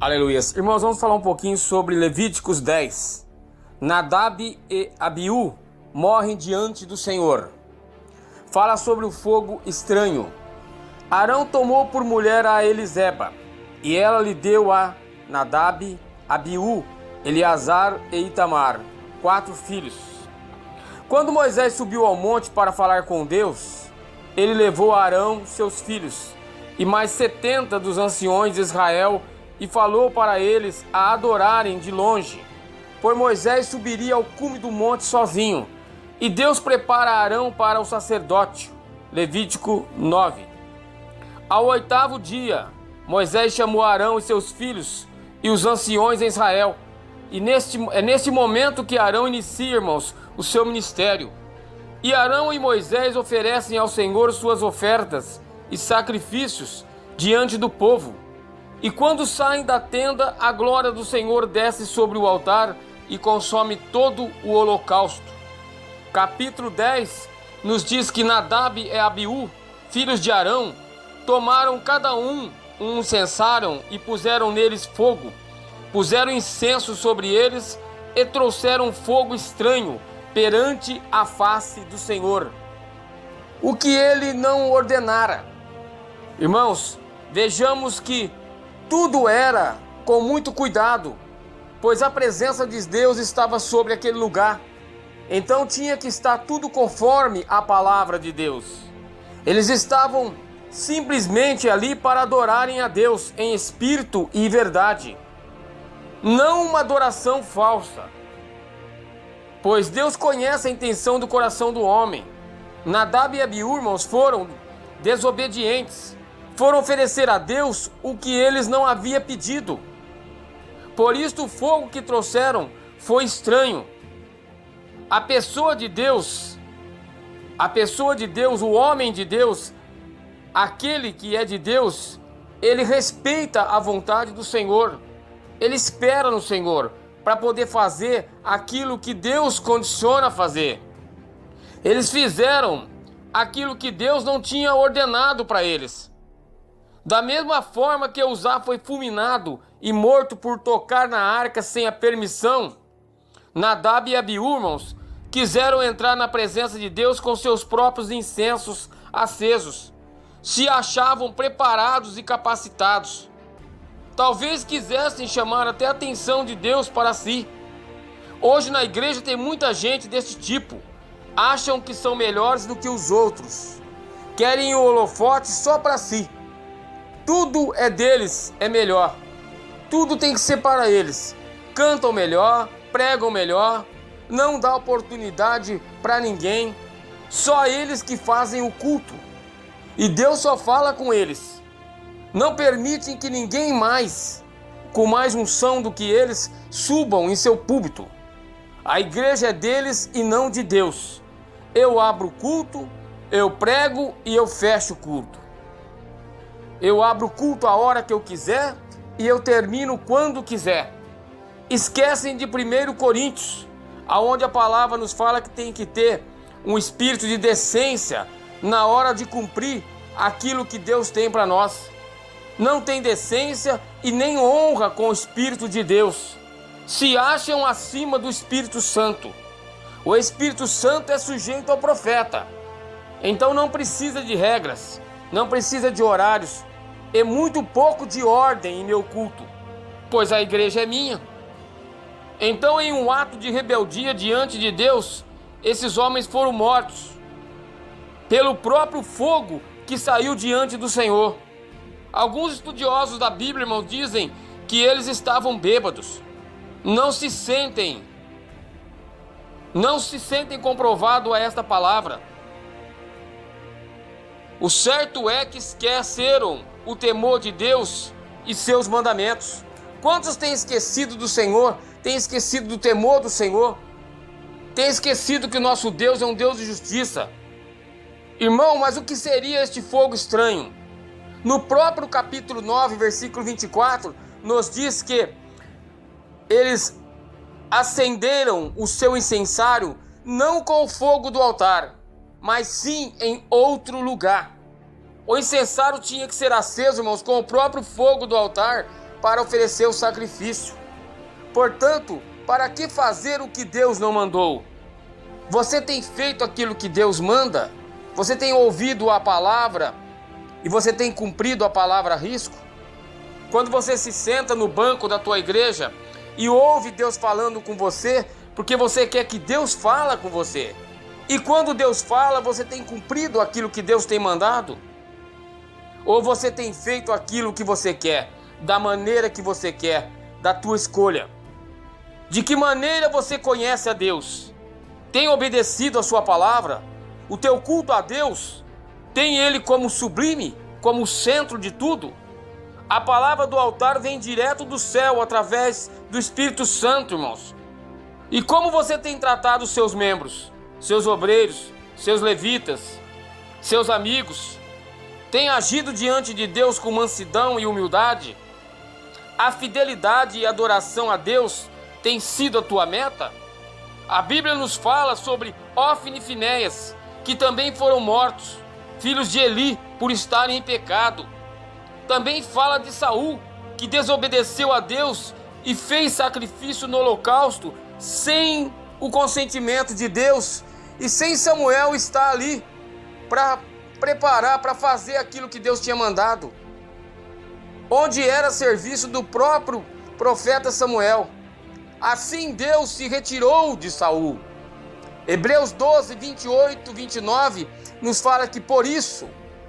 Aleluia. Irmãos, vamos falar um pouquinho sobre Levíticos 10. Nadab e Abiú morrem diante do Senhor. Fala sobre o fogo estranho. Arão tomou por mulher a Eliseba, e ela lhe deu a Nadab, Abiú, Eleazar e Itamar, 4 filhos. Quando Moisés subiu ao monte para falar com Deus, ele levou a Arão, seus filhos, e mais 70 dos anciões de Israel, e falou para eles a adorarem de longe, pois Moisés subiria ao cume do monte sozinho, e Deus prepara Arão para o sacerdócio. Levítico 9. Ao 8º dia, Moisés chamou Arão e seus filhos e os anciões em Israel, e é neste momento que Arão inicia, irmãos, o seu ministério. E Arão e Moisés oferecem ao Senhor suas ofertas e sacrifícios diante do povo. E quando saem da tenda, a glória do Senhor desce sobre o altar e consome todo o holocausto. Capítulo 10 nos diz que Nadab e Abiú, filhos de Arão, tomaram cada um incensário e puseram neles fogo. Puseram incenso sobre eles e trouxeram fogo estranho perante a face do Senhor, o que ele não ordenara. Irmãos, vejamos que tudo era com muito cuidado, pois a presença de Deus estava sobre aquele lugar. Então tinha que estar tudo conforme a palavra de Deus. Eles estavam simplesmente ali para adorarem a Deus em espírito e verdade, não uma adoração falsa, pois Deus conhece a intenção do coração do homem. Nadab e Abiú, irmãos, foram desobedientes, foram oferecer a Deus o que eles não haviam pedido. Por isso o fogo que trouxeram foi estranho. A pessoa de Deus, o homem de Deus, aquele que é de Deus, ele respeita a vontade do Senhor. Ele espera no Senhor para poder fazer aquilo que Deus condiciona a fazer. Eles fizeram aquilo que Deus não tinha ordenado para eles. Da mesma forma que Uzá foi fulminado e morto por tocar na arca sem a permissão, Nadab e Abiú, irmãos, quiseram entrar na presença de Deus com seus próprios incensos acesos. Se achavam preparados e capacitados. Talvez quisessem chamar até a atenção de Deus para si. Hoje na igreja tem muita gente desse tipo. Acham que são melhores do que os outros. Querem o holofote só para si. Tudo é deles, é melhor. Tudo tem que ser para eles. Cantam melhor, pregam melhor, não dá oportunidade para ninguém. Só eles que fazem o culto. E Deus só fala com eles. Não permitem que ninguém mais, com mais unção do que eles, subam em seu púlpito. A igreja é deles e não de Deus. Eu abro o culto, eu prego e eu fecho o culto. Eu abro o culto a hora que eu quiser e eu termino quando quiser. Esquecem de 1 Coríntios, aonde a palavra nos fala que tem que ter um espírito de decência na hora de cumprir aquilo que Deus tem para nós. Não tem decência e nem honra com o Espírito de Deus. Se acham acima do Espírito Santo. O Espírito Santo é sujeito ao profeta. Então não precisa de regras, não precisa de horários, e muito pouco de ordem em meu culto, pois a igreja é minha. Então, em um ato de rebeldia diante de Deus, esses homens foram mortos pelo próprio fogo que saiu diante do Senhor. Alguns estudiosos da Bíblia, irmãos, dizem que eles estavam bêbados. Não se sentem comprovado a esta palavra. O certo é que esqueceram o temor de Deus e seus mandamentos. Quantos têm esquecido do Senhor? Têm esquecido do temor do Senhor? Têm esquecido que o nosso Deus é um Deus de justiça? Irmão, mas o que seria este fogo estranho? No próprio capítulo 9, versículo 24, nos diz que eles acenderam o seu incensário não com o fogo do altar, mas sim em outro lugar. O incensário tinha que ser aceso, irmãos, com o próprio fogo do altar, para oferecer o sacrifício. Portanto, para que fazer o que Deus não mandou? Você tem feito aquilo que Deus manda? Você tem ouvido a palavra e você tem cumprido a palavra a risco? Quando você se senta no banco da tua igreja e ouve Deus falando com você, porque você quer que Deus fala com você. E quando Deus fala, você tem cumprido aquilo que Deus tem mandado? Ou você tem feito aquilo que você quer, da maneira que você quer, da tua escolha? De que maneira você conhece a Deus? Tem obedecido a sua palavra? O teu culto a Deus tem ele como sublime, como centro de tudo? A palavra do altar vem direto do céu através do Espírito Santo, irmãos. E como você tem tratado os seus membros, seus obreiros, seus levitas, seus amigos? Tem agido diante de Deus com mansidão e humildade? A fidelidade e adoração a Deus tem sido a tua meta? A Bíblia nos fala sobre Ófine e Finéias, que também foram mortos, filhos de Eli, por estarem em pecado. Também fala de Saul, que desobedeceu a Deus e fez sacrifício no holocausto sem o consentimento de Deus e sem Samuel estar ali para preparar, para fazer aquilo que Deus tinha mandado, onde era serviço do próprio profeta Samuel. Assim Deus se retirou de Saul. Hebreus 12, 28, 29 nos fala que por isso,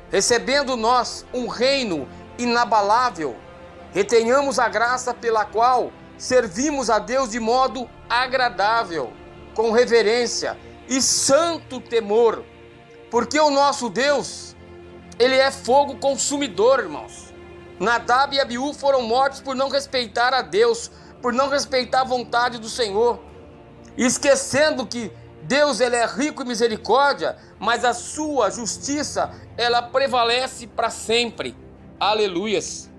recebendo nós um reino inabalável, retenhamos a graça pela qual servimos a Deus de modo agradável, com reverência e santo temor, porque o nosso Deus, ele é fogo consumidor, irmãos. Nadab e Abiú foram mortos por não respeitar a Deus, por não respeitar a vontade do Senhor, esquecendo que Deus, ele é rico em misericórdia, mas a sua justiça, ela prevalece para sempre. Aleluias.